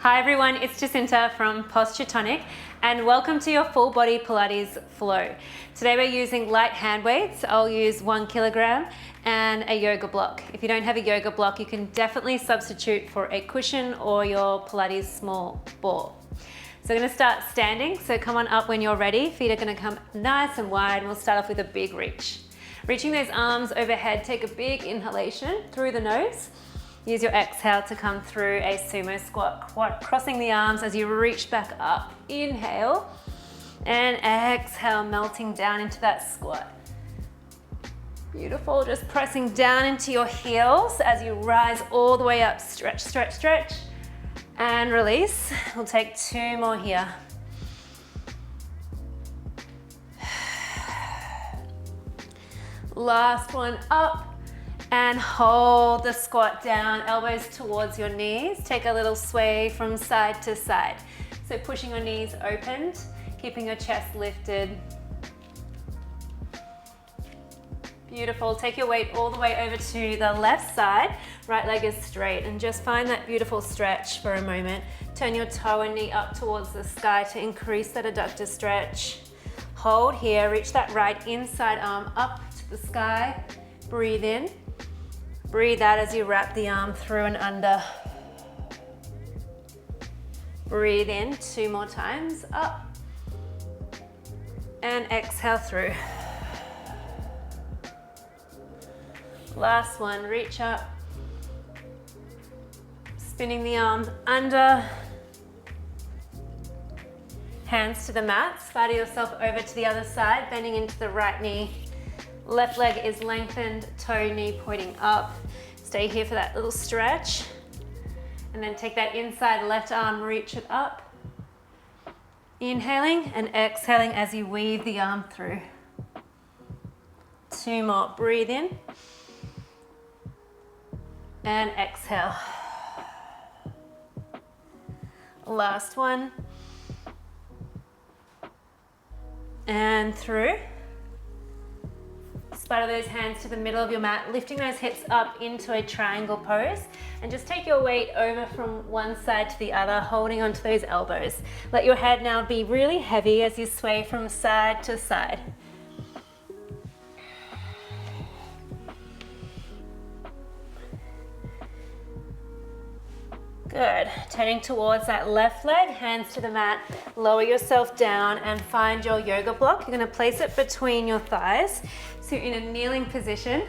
Hi everyone, it's Jacinta from Posture Tonic and welcome to your full body Pilates flow. Today we're using light hand weights. I'll use 1 kilogram and a yoga block. If you don't have a yoga block, you can definitely substitute for a cushion or your Pilates small ball. So we're going to start standing, so come on up when you're ready. Feet are going to come nice and wide and we'll start off with a big reach. Reaching those arms overhead, take a big inhalation through the nose. Use your exhale to come through a sumo squat, crossing the arms as you reach back up. Inhale and exhale, melting down into that squat. Beautiful, just pressing down into your heels as you rise all the way up. Stretch, stretch, stretch, and release. We'll take 2 more here. Last one up. And hold the squat down, elbows towards your knees. Take a little sway from side to side. So pushing your knees opened, keeping your chest lifted. Beautiful. Take your weight all the way over to the left side. Right leg is straight and just find that beautiful stretch for a moment. Turn your toe and knee up towards the sky to increase that adductor stretch. Hold here, reach that right inside arm up to the sky. Breathe in. Breathe out as you wrap the arm through and under. Breathe in 2 more times, up. And exhale through. Last one, reach up. Spinning the arms under. Hands to the mat, spider yourself over to the other side, bending into the right knee. Left leg is lengthened, toe, knee pointing up. Stay here for that little stretch. And then take that inside left arm, reach it up. Inhaling and exhaling as you weave the arm through. 2 more, breathe in. And exhale. Last one. And through. Spider those hands to the middle of your mat, lifting those hips up into a triangle pose, and just take your weight over from one side to the other, holding onto those elbows. Let your head now be really heavy as you sway from side to side. Good. Turning towards that left leg, hands to the mat, lower yourself down and find your yoga block. You're going to place it between your thighs. So you're in a kneeling position.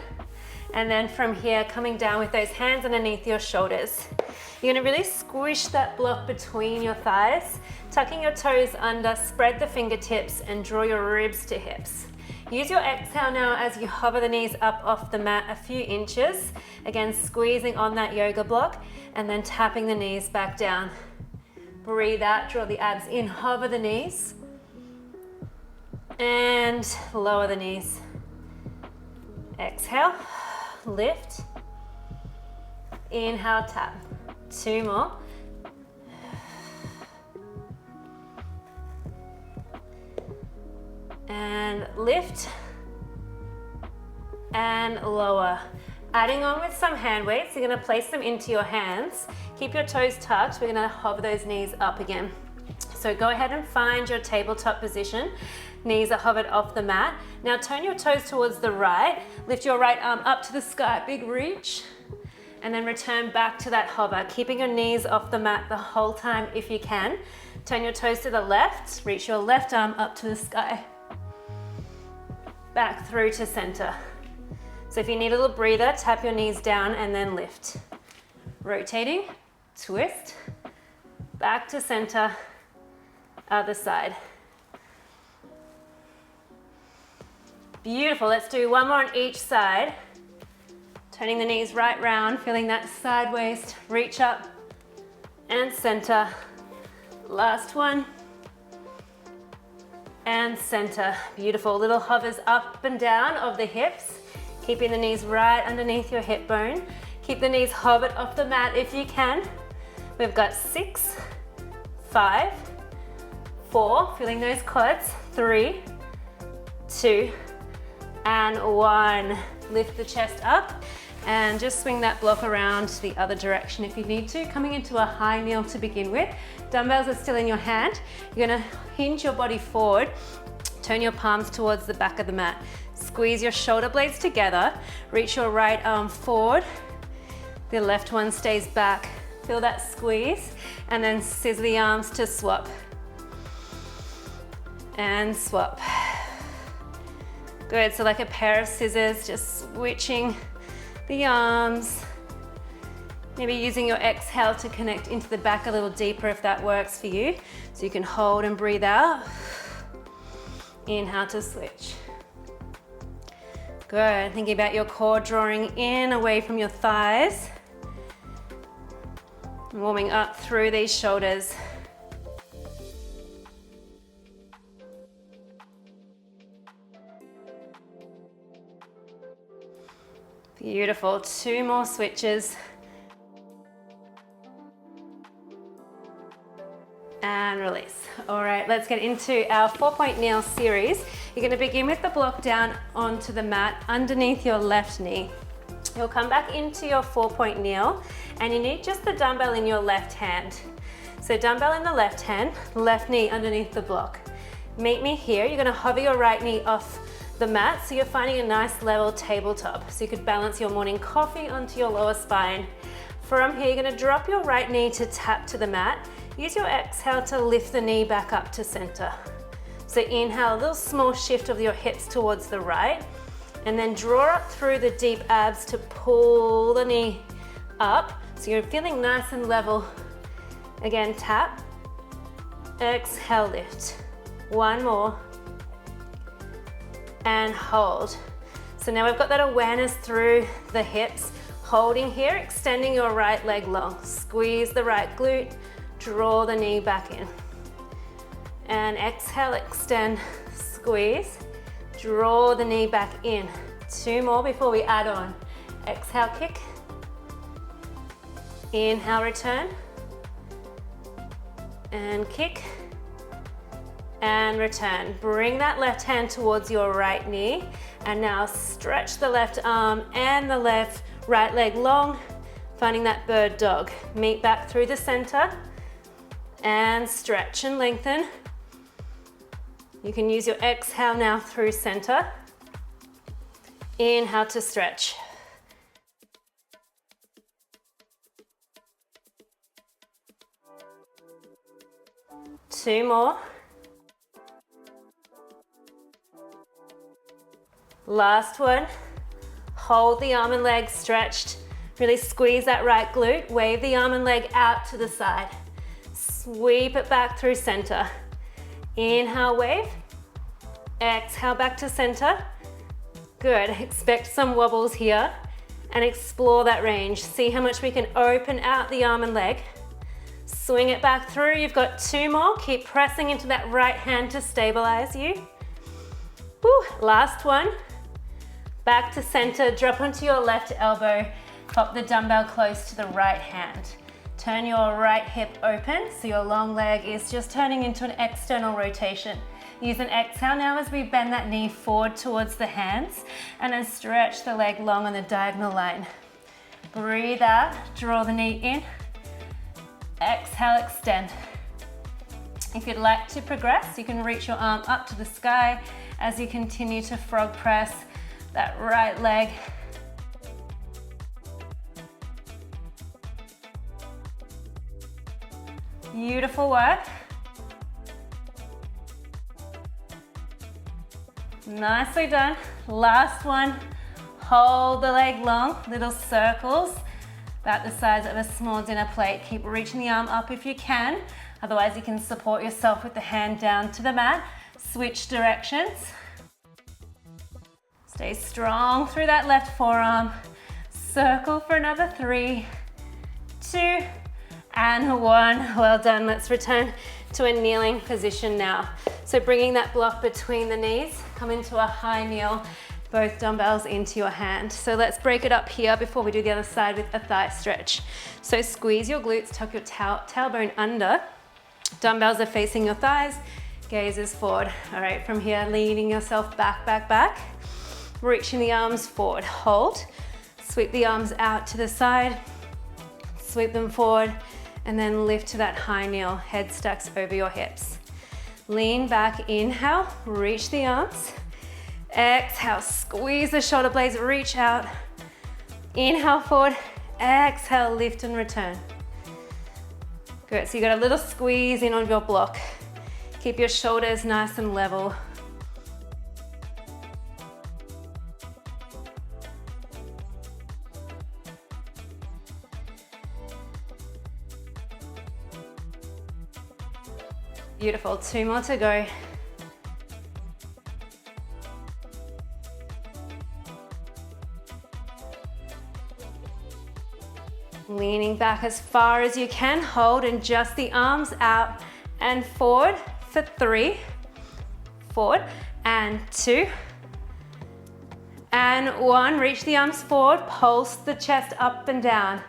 And then from here, coming down with those hands underneath your shoulders. You're going to really squish that block between your thighs, tucking your toes under, spread the fingertips and draw your ribs to hips. Use your exhale now as you hover the knees up off the mat a few inches. Again, squeezing on that yoga block and then tapping the knees back down. Breathe out, draw the abs in, hover the knees. And lower the knees. Exhale, lift. Inhale, tap. 2 more. And lift and lower. Adding on with some hand weights, you're going to place them into your hands. Keep your toes tucked. We're going to hover those knees up again. So go ahead and find your tabletop position. Knees are hovered off the mat. Now turn your toes towards the right. Lift your right arm up to the sky, big reach. And then return back to that hover, keeping your knees off the mat the whole time if you can. Turn your toes to the left. Reach your left arm up to the sky. Back through to center. So if you need a little breather, tap your knees down and then lift. Rotating, twist, back to center, other side. Beautiful, let's do 1 more on each side. Turning the knees right round, feeling that side waist, reach up and center. Last one. And center. Beautiful, little hovers up and down of the hips. Keeping the knees right underneath your hip bone. Keep the knees hovered off the mat if you can. We've got 6, 5, 4, feeling those quads, 3, 2, and 1. Lift the chest up and just swing that block around the other direction if you need to, coming into a high kneel to begin with. Dumbbells are still in your hand. You're gonna hinge your body forward, turn your palms towards the back of the mat. Squeeze your shoulder blades together, reach your right arm forward, the left one stays back. Feel that squeeze, and then scissor the arms to swap. And swap. Good, so like a pair of scissors, just switching the arms. Maybe using your exhale to connect into the back a little deeper if that works for you. So you can hold and breathe out. Inhale to switch. Good, thinking about your core drawing in away from your thighs. Warming up through these shoulders. Beautiful, 2 more switches. And release. All right, let's get into our 4-point kneel series. You're gonna begin with the block down onto the mat underneath your left knee. You'll come back into your 4-point kneel and you need just the dumbbell in your left hand. So dumbbell in the left hand, left knee underneath the block. Meet me here. You're gonna hover your right knee off the mat so you're finding a nice level tabletop. So you could balance your morning coffee onto your lower spine. From here, you're gonna drop your right knee to tap to the mat. Use your exhale to lift the knee back up to center. So inhale, a little small shift of your hips towards the right, and then draw up through the deep abs to pull the knee up. So you're feeling nice and level. Again, tap, exhale, lift. 1 more, and hold. So now we've got that awareness through the hips, holding here, extending your right leg long. Squeeze the right glute, draw the knee back in. And exhale, extend, squeeze, draw the knee back in. 2 more before we add on. Exhale, kick. Inhale, return. And kick. And return. Bring that left hand towards your right knee. And now stretch the left arm and the right leg long, finding that bird dog. Meet back through the center. And stretch and lengthen. You can use your exhale now through center. Inhale to stretch. Two more. Last one. Hold the arm and leg stretched. Really squeeze that right glute. Wave the arm and leg out to the side. Sweep it back through center. Inhale, wave. Exhale, back to center. Good. Expect some wobbles here and explore that range. See how much we can open out the arm and leg. Swing it back through. You've got 2 more. Keep pressing into that right hand to stabilize you. Woo. Last one. Back to center. Drop onto your left elbow. Pop the dumbbell close to the right hand. Turn your right hip open so your long leg is just turning into an external rotation. Use an exhale now as we bend that knee forward towards the hands and then stretch the leg long on the diagonal line. Breathe out, draw the knee in. Exhale, extend. If you'd like to progress, you can reach your arm up to the sky as you continue to frog press that right leg. Beautiful work. Nicely done. Last one. Hold the leg long, little circles, about the size of a small dinner plate. Keep reaching the arm up if you can. Otherwise, you can support yourself with the hand down to the mat. Switch directions. Stay strong through that left forearm. Circle for another 3, 2, and 1. Well done. Let's return to a kneeling position now. So bringing that block between the knees, come into a high kneel, both dumbbells into your hand. So let's break it up here before we do the other side with a thigh stretch. So squeeze your glutes, tuck your tailbone under. Dumbbells are facing your thighs, gaze is forward. All right, from here, leaning yourself back, back, back. reaching the arms forward. Hold, sweep the arms out to the side, sweep them forward, and then lift to that high kneel, head stacks over your hips. Lean back, inhale, reach the arms. Exhale, squeeze the shoulder blades, reach out. Inhale forward, exhale, lift and return. Good, so you got a little squeeze in on your block. Keep your shoulders nice and level. Beautiful, 2 more to go. Leaning back as far as you can, hold and just the arms out and forward for 3, forward and 2, and 1. Reach the arms forward, pulse the chest up and down.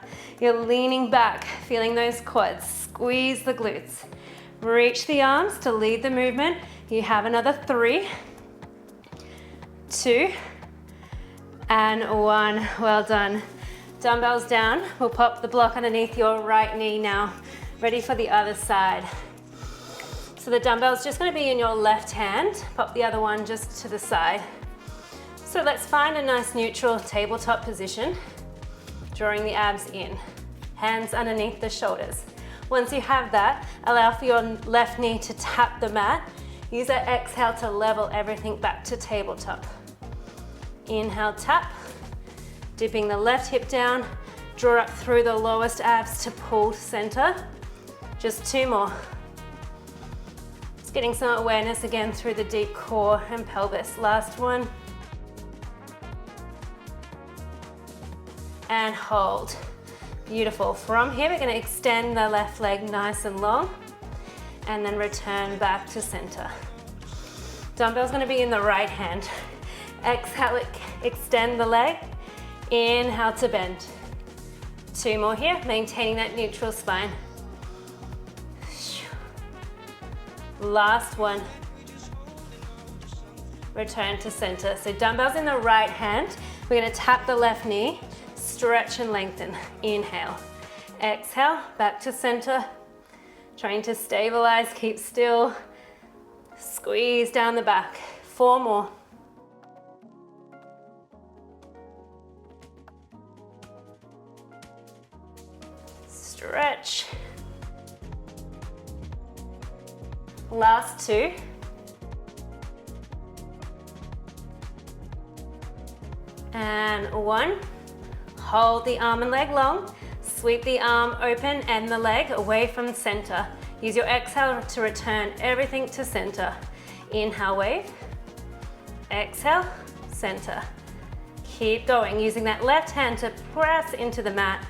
You're leaning back, feeling those quads, squeeze the glutes. Reach the arms to lead the movement. You have another 3, 2, and 1. Well done. Dumbbells down. We'll pop the block underneath your right knee now. Ready for the other side. So the dumbbell's just going to be in your left hand. Pop the other one just to the side. So let's find a nice neutral tabletop position. Drawing the abs in. Hands underneath the shoulders. Once you have that, allow for your left knee to tap the mat. Use that exhale to level everything back to tabletop. Inhale, tap. Dipping the left hip down. Draw up through the lowest abs to pull to center. Just 2 more. Just getting some awareness again through the deep core and pelvis. Last one. And hold. Beautiful. From here, we're going to extend the left leg nice and long and then return back to center. Dumbbell's going to be in the right hand. Exhale, extend the leg. Inhale to bend. 2 more here, maintaining that neutral spine. Last one. Return to center. So dumbbells in the right hand. We're going to tap the left knee. Stretch and lengthen. Inhale. Exhale, back to center. Trying to stabilize, keep still. Squeeze down the back. 4 more. Stretch. Last 2. And 1. Hold the arm and leg long. Sweep the arm open and the leg away from center. Use your exhale to return everything to center. Inhale, wave. Exhale, center. Keep going, using that left hand to press into the mat.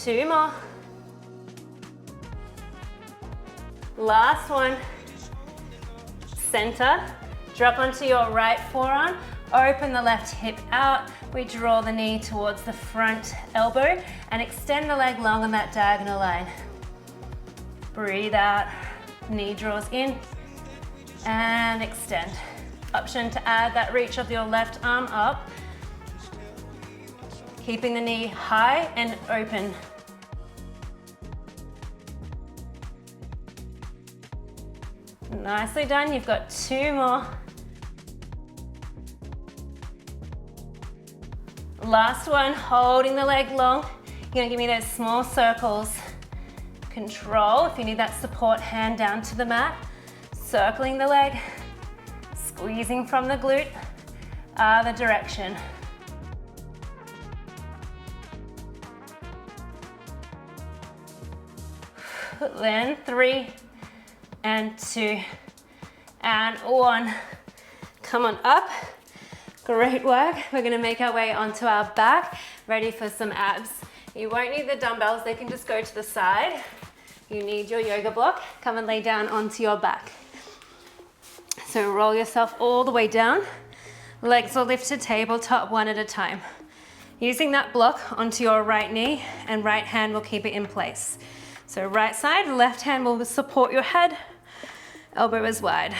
Two more. Last one. Center. Drop onto your right forearm. Open the left hip out. We draw the knee towards the front elbow and extend the leg long on that diagonal line. Breathe out. Knee draws in and extend. Option to add that reach of your left arm up. Keeping the knee high and open. Nicely done. You've got 2 more. Last one, holding the leg long. You're gonna give me those small circles. Control, if you need that support, hand down to the mat. Circling the leg, squeezing from the glute, other direction. Then 3 and 2 and 1. Come on up. Great work. We're gonna make our way onto our back, ready for some abs. You won't need the dumbbells, they can just go to the side. You need your yoga block. Come and lay down onto your back. So roll yourself all the way down. Legs will lift to tabletop, 1 at a time. Using that block onto your right knee and right hand will keep it in place. So right side, left hand will support your head. elbow is wide.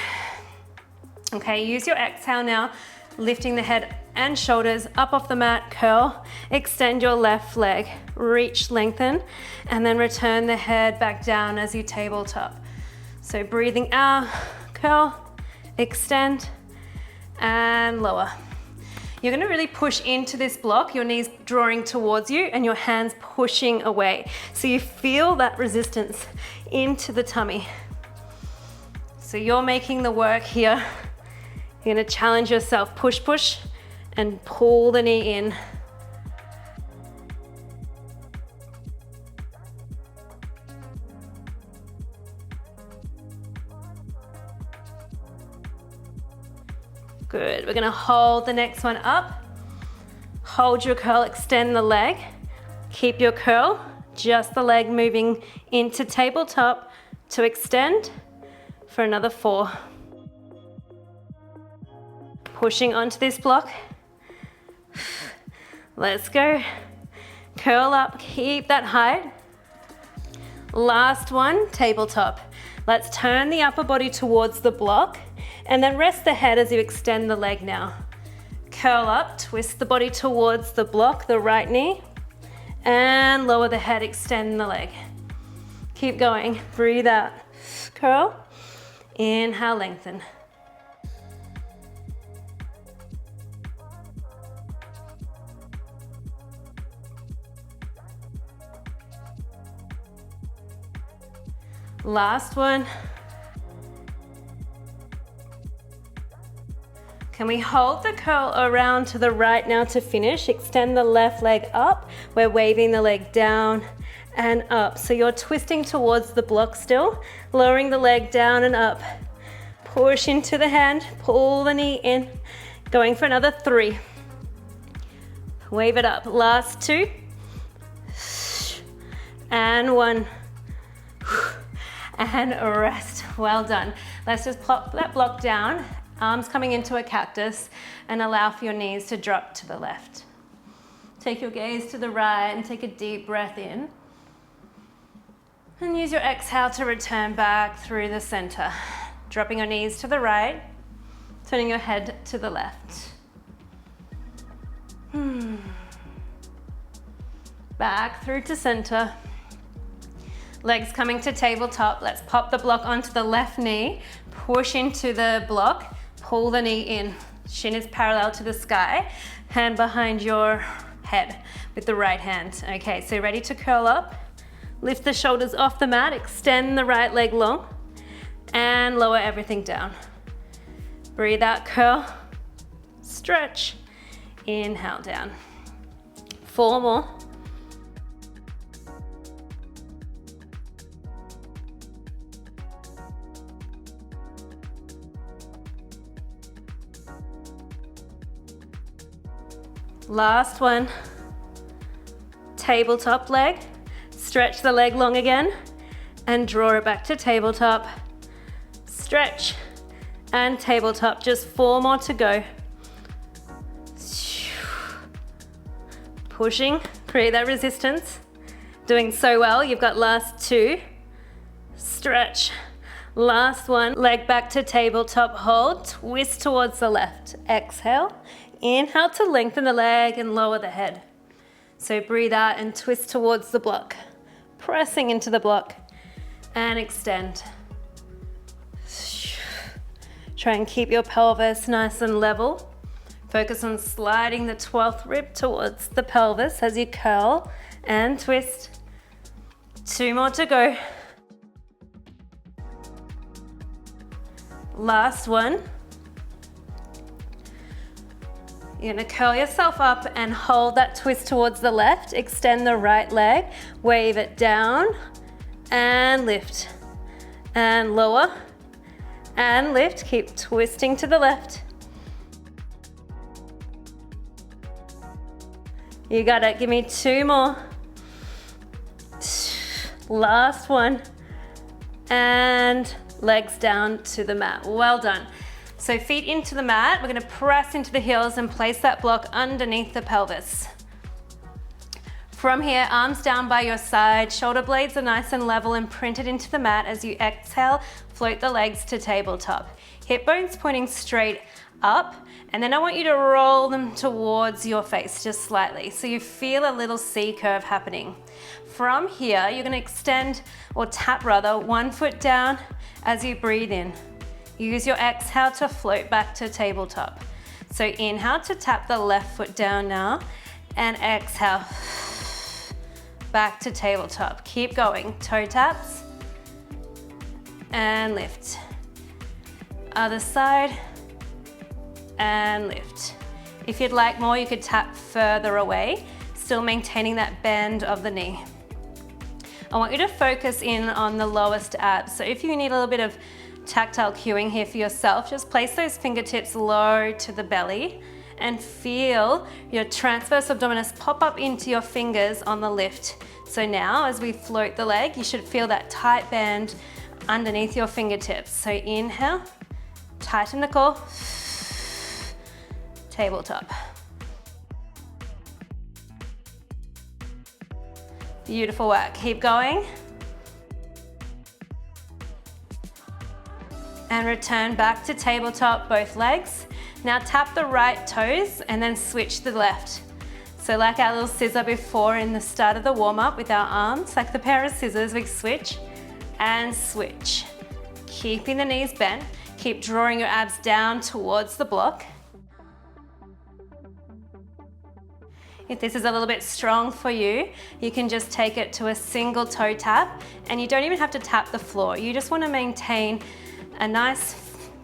Okay, use your exhale now, lifting the head and shoulders up off the mat, curl, extend your left leg, reach, lengthen, and then return the head back down as you tabletop. So breathing out, curl, extend, and lower. You're gonna really push into this block, your knees drawing towards you and your hands pushing away. So you feel that resistance into the tummy. So you're making the work here. You're gonna challenge yourself, push, push, and pull the knee in. Good, we're gonna hold the next one up. Hold your curl, extend the leg. Keep your curl, just the leg moving into tabletop to extend for another 4. Pushing onto this block. Let's go. Curl up, keep that height. Last one, tabletop. Let's turn the upper body towards the block and then rest the head as you extend the leg now. Curl up, twist the body towards the block, the right knee, and lower the head, extend the leg. Keep going, breathe out. Curl, inhale, lengthen. Last one. Can we hold the curl around to the right now to finish? Extend the left leg up. We're waving the leg down and up. So you're twisting towards the block still, lowering the leg down and up. Push into the hand, pull the knee in. Going for another 3. Wave it up. Last 2. And 1. And rest. Well done. Let's just plop that block down, arms coming into a cactus, and allow for your knees to drop to the left. Take your gaze to the right and take a deep breath in. And use your exhale to return back through the center. Dropping your knees to the right, turning your head to the left. Back through to center. Legs coming to tabletop. Let's pop the block onto the left knee, push into the block, pull the knee in. Shin is parallel to the sky, hand behind your head with the right hand. Okay, so ready to curl up. Lift the shoulders off the mat, extend the right leg long, and lower everything down. Breathe out, curl, stretch, inhale down. 4 more. Last one. Tabletop leg. Stretch the leg long again and draw it back to tabletop. Stretch and tabletop. Just 4 more to go. Pushing, create that resistance. Doing so well. You've got last 2. Stretch. Last one. Leg back to tabletop. Hold. Twist towards the left. Exhale. Inhale to lengthen the leg and lower the head. So breathe out and twist towards the block. Pressing into the block and extend. Try and keep your pelvis nice and level. Focus on sliding the 12th rib towards the pelvis as you curl and twist. 2 more to go. Last one. You're gonna curl yourself up and hold that twist towards the left. Extend the right leg, wave it down and lift. And lower and lift. Keep twisting to the left. You got it, give me 2 more. Last one. And legs down to the mat. Well done. So feet into the mat, we're gonna press into the heels and place that block underneath the pelvis. From here, arms down by your side, shoulder blades are nice and level and printed into the mat. As you exhale, float the legs to tabletop. Hip bones pointing straight up, and then I want you to roll them towards your face just slightly, so you feel a little C curve happening. From here, you're gonna extend, or tap rather, one foot down as you breathe in. Use your exhale to float back to tabletop. So inhale to tap the left foot down now, and exhale, back to tabletop. Keep going, toe taps, and lift. Other side, and lift. If you'd like more, you could tap further away, still maintaining that bend of the knee. I want you to focus in on the lowest abs. So if you need a little bit of tactile cueing here for yourself, just place those fingertips low to the belly and feel your transverse abdominis pop up into your fingers on the lift. So now as we float the leg, you should feel that tight band underneath your fingertips. So inhale, tighten the core, tabletop. Beautiful work, keep going. And return back to tabletop, both legs. Now tap the right toes and then switch the left. So like our little scissor before in the start of the warm-up with our arms, like the pair of scissors, we switch and switch. Keeping the knees bent, keep drawing your abs down towards the block. If this is a little bit strong for you, you can just take it to a single toe tap, and you don't even have to tap the floor. You just want to maintain a nice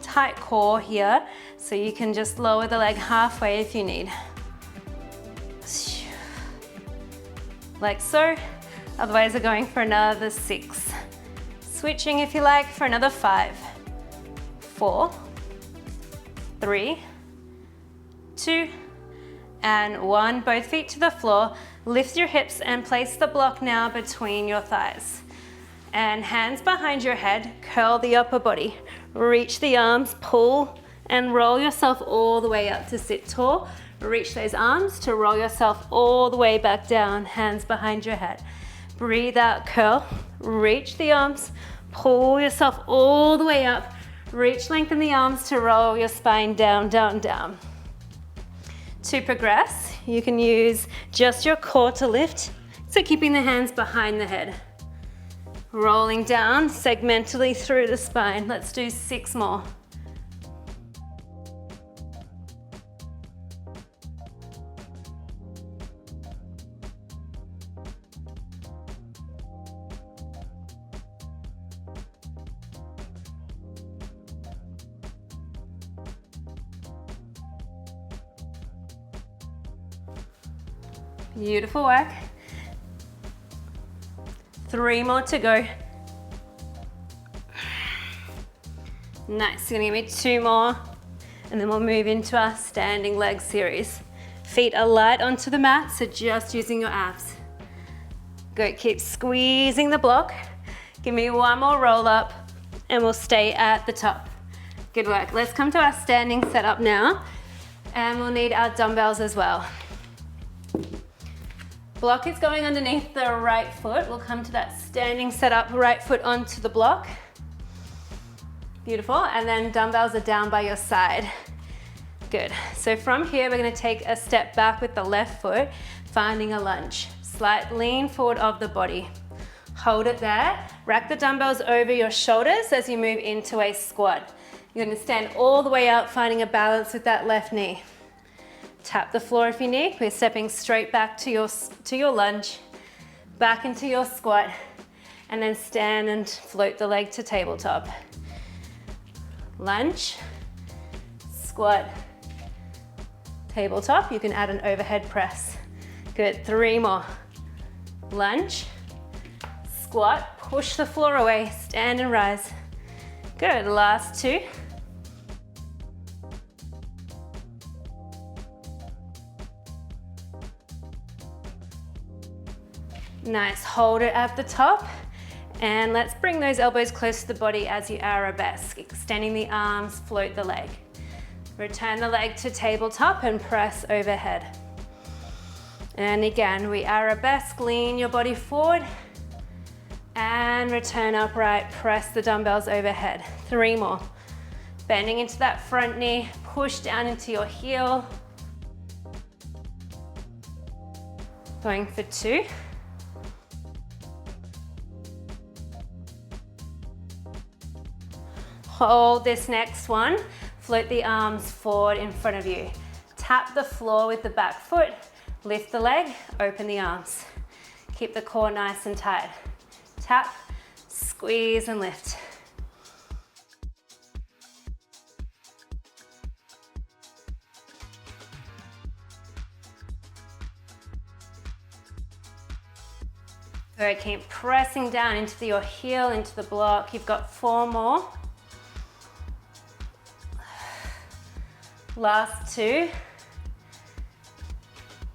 tight core here, so you can just lower the leg halfway if you need. Like so. Otherwise, we're going for another 6. Switching if you like for another 5, 4, 3, 2, and 1. Both feet to the floor. Lift your hips and place the block now between your thighs. And hands behind your head, curl the upper body. Reach the arms, pull and roll yourself all the way up to sit tall. Reach those arms to roll yourself all the way back down, hands behind your head. Breathe out, curl, reach the arms, pull yourself all the way up. Reach, lengthen the arms to roll your spine down, down, down. To progress, you can use just your core to lift, so keeping the hands behind the head. Rolling down segmentally through the spine. Let's do 6 more. Beautiful work. 3 more to go. Nice, you're gonna give me 2 more, and then we'll move into our standing leg series. Feet are light onto the mat, so just using your abs. Good, keep squeezing the block. Give me 1 more roll up, and we'll stay at the top. Good work. Let's come to our standing setup now, and we'll need our dumbbells as well. Block is going underneath the right foot. We'll come to that standing setup, right foot onto the block. Beautiful, and then dumbbells are down by your side. Good, so from here, we're gonna take a step back with the left foot, finding a lunge. Slight lean forward of the body. Hold it there. Rack the dumbbells over your shoulders as you move into a squat. You're gonna stand all the way up, finding a balance with that left knee. Tap the floor if you need. We're stepping straight back to your lunge, back into your squat, and then stand and float the leg to tabletop. Lunge, squat, tabletop. You can add an overhead press. Good, 3 more. Lunge, squat, push the floor away, stand and rise. Good, last 2. Nice, hold it at the top. And let's bring those elbows close to the body as you arabesque. Extending the arms, float the leg. Return the leg to tabletop and press overhead. And again, we arabesque, lean your body forward and return upright, press the dumbbells overhead. 3 more. Bending into that front knee, push down into your heel. Going for 2. Hold this next one. Float the arms forward in front of you. Tap the floor with the back foot. Lift the leg, open the arms. Keep the core nice and tight. Tap, squeeze and lift. Good, keep pressing down into your heel, into the block. You've got 4 more. Last 2.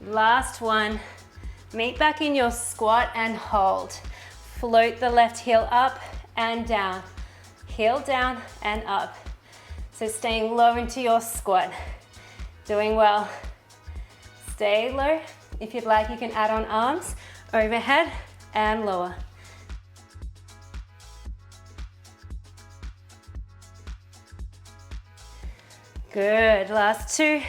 Last 1. Meet back in your squat and hold. Float the left heel up and down. Heel down and up. So staying low into your squat. Doing well. Stay low. If you'd like, you can add on arms overhead and lower. Good, last 2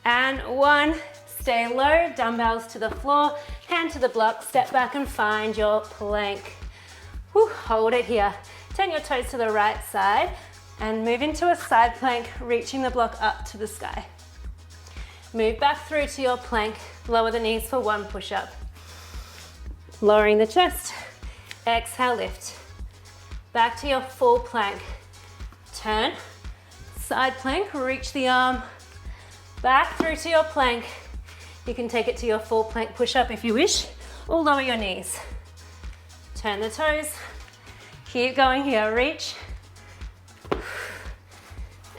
and 1. Stay low, dumbbells to the floor, hand to the block, step back and find your plank. Whew, hold it here. Turn your toes to the right side and move into a side plank, reaching the block up to the sky. Move back through to your plank, lower the knees for 1 push-up. Lowering the chest, exhale, lift. Back to your full plank. Turn, side plank, reach the arm, back through to your plank. You can take it to your full plank push-up if you wish, or lower your knees. Turn the toes, keep going here, reach,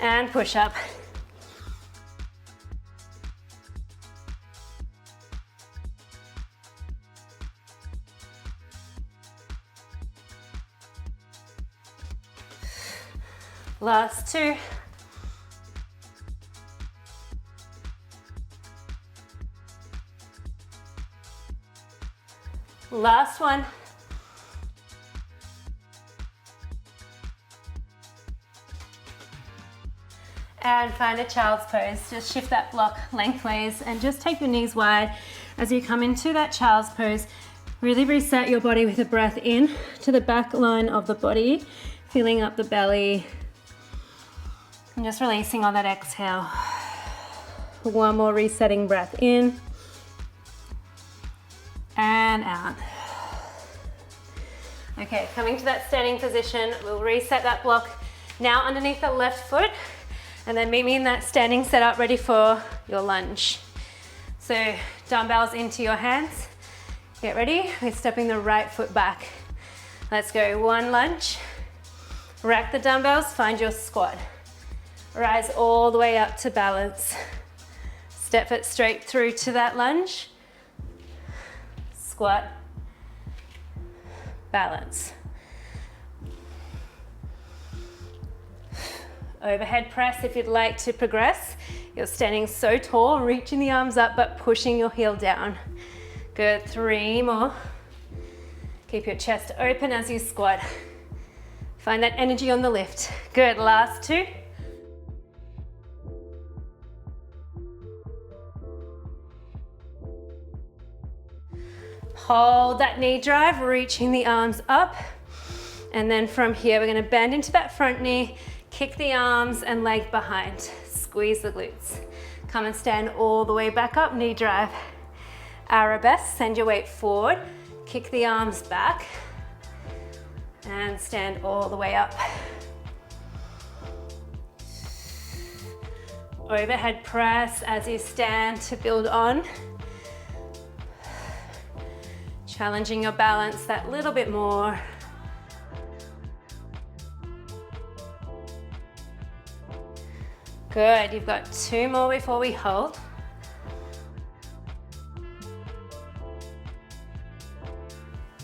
and push up. Last 2. Last 1. And find a child's pose. Just shift that block lengthways and just take your knees wide as you come into that child's pose. Really reset your body with a breath in to the back line of the body, filling up the belly. And just releasing on that exhale. 1 more resetting breath in and out. Okay, coming to that standing position, we'll reset that block now underneath the left foot, and then meet me in that standing setup ready for your lunge. So dumbbells into your hands. Get ready, we're stepping the right foot back. Let's go, 1 lunge. Rack the dumbbells, find your squat. Rise all the way up to balance. Step it straight through to that lunge. Squat. Balance. Overhead press if you'd like to progress. You're standing so tall, reaching the arms up but pushing your heel down. Good, 3 more. Keep your chest open as you squat. Find that energy on the lift. Good, last 2. Hold that knee drive, reaching the arms up. And then from here, we're gonna bend into that front knee, kick the arms and leg behind. Squeeze the glutes. Come and stand all the way back up, knee drive. Arabesque, send your weight forward, kick the arms back, and stand all the way up. Overhead press as you stand to build on. Challenging your balance that little bit more. Good, you've got 2 more before we hold.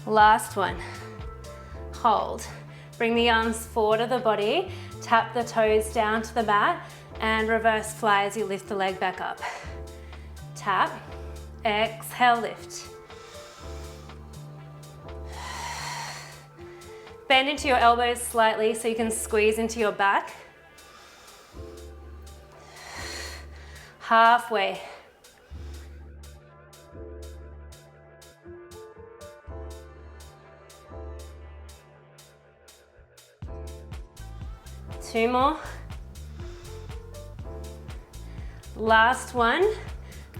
Last 1. Hold. Bring the arms forward of the body, tap the toes down to the mat, and reverse fly as you lift the leg back up. Tap, Exhale, lift. Bend into your elbows slightly so you can squeeze into your back. Halfway. Two more. Last one.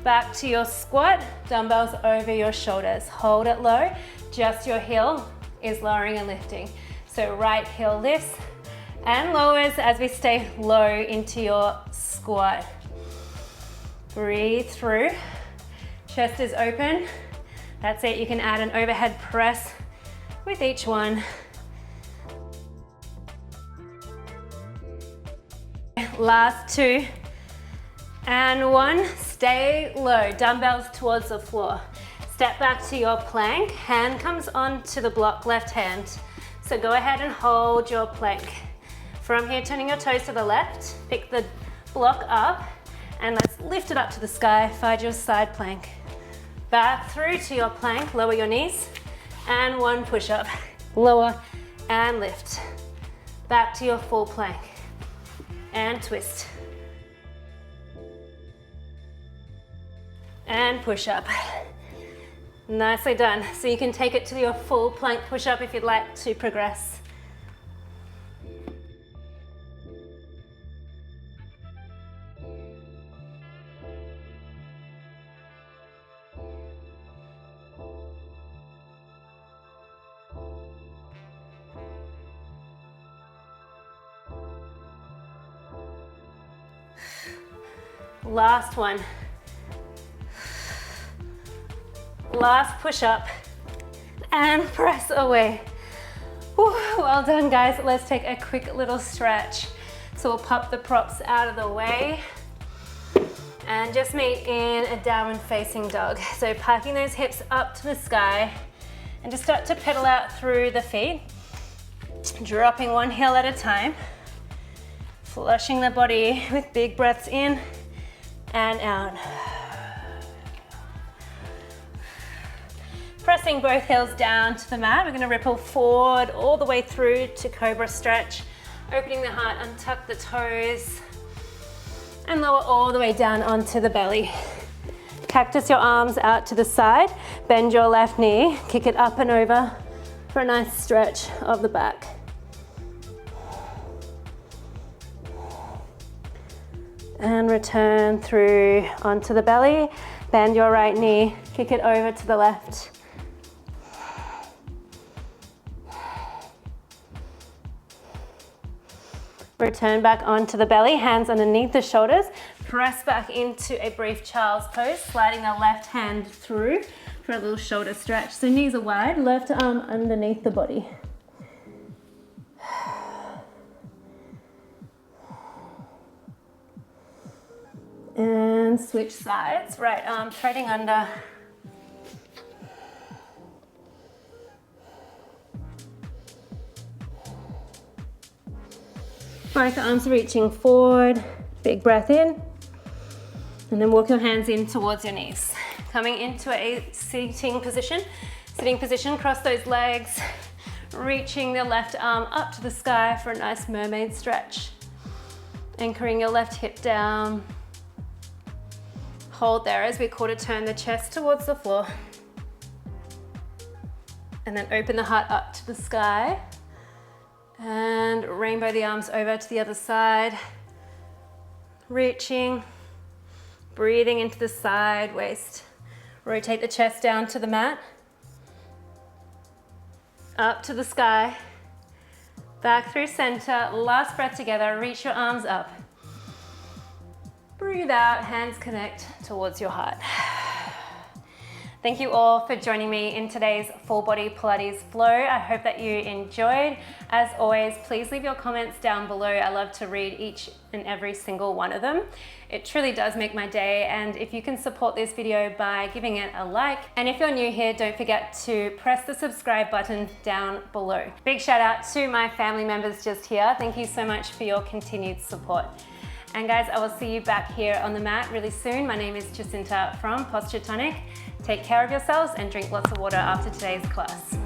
Back to your squat, dumbbells over your shoulders. Hold it low, just your heel is lowering and lifting. So right heel lifts and lowers as we stay low into your squat. Breathe through, chest is open. That's it, you can add an overhead press with each one. Last two. And one, stay low, dumbbells towards the floor. Step back to your plank, hand comes onto the block, left hand. So go ahead and hold your plank. From here, turning your toes to the left, pick the block up, and let's lift it up to the sky, find your side plank. Back through to your plank, lower your knees, and one push up. Lower and lift. Back to your full plank, and twist. And push up. Nicely done. So you can take it to your full plank push up if you'd like to progress. Last one. Last push up and press away. Whew, well done, guys. Let's take a quick little stretch. So we'll pop the props out of the way and just meet in a downward facing dog. So parking those hips up to the sky and just start to pedal out through the feet, dropping one heel at a time, flushing the body with big breaths in and out. Pressing both heels down to the mat, we're going to ripple forward all the way through to cobra stretch, opening the heart, untuck the toes, and lower all the way down onto the belly. Cactus your arms out to the side, bend your left knee, kick it up and over for a nice stretch of the back. And return through onto the belly, bend your right knee, kick it over to the left. Return back onto the belly, hands underneath the shoulders. Press back into a brief child's pose, sliding the left hand through for a little shoulder stretch. So knees are wide, left arm underneath the body. And switch sides, right arm threading under. Both arms reaching forward, big breath in, and then walk your hands in towards your knees. Coming into a sitting position, cross those legs, reaching the left arm up to the sky for a nice mermaid stretch. Anchoring your left hip down. Hold there as we quarter turn the chest towards the floor. And then open the heart up to the sky. And rainbow the arms over to the other side. Reaching, breathing into the side waist. Rotate the chest down to the mat. Up to the sky. Back through center. Last breath together. Reach your arms up. Breathe out, hands connect towards your heart. Thank you all for joining me in today's full body Pilates flow. I hope that you enjoyed. As always, please leave your comments down below. I love to read each and every single one of them. It truly does make my day, and if you can support this video by giving it a like, and if you're new here, don't forget to press the subscribe button down below. Big shout out to my family members just here. Thank you so much for your continued support. And guys, I will see you back here on the mat really soon. My name is Jacinta from Posture Tonic. Take care of yourselves and drink lots of water after today's class.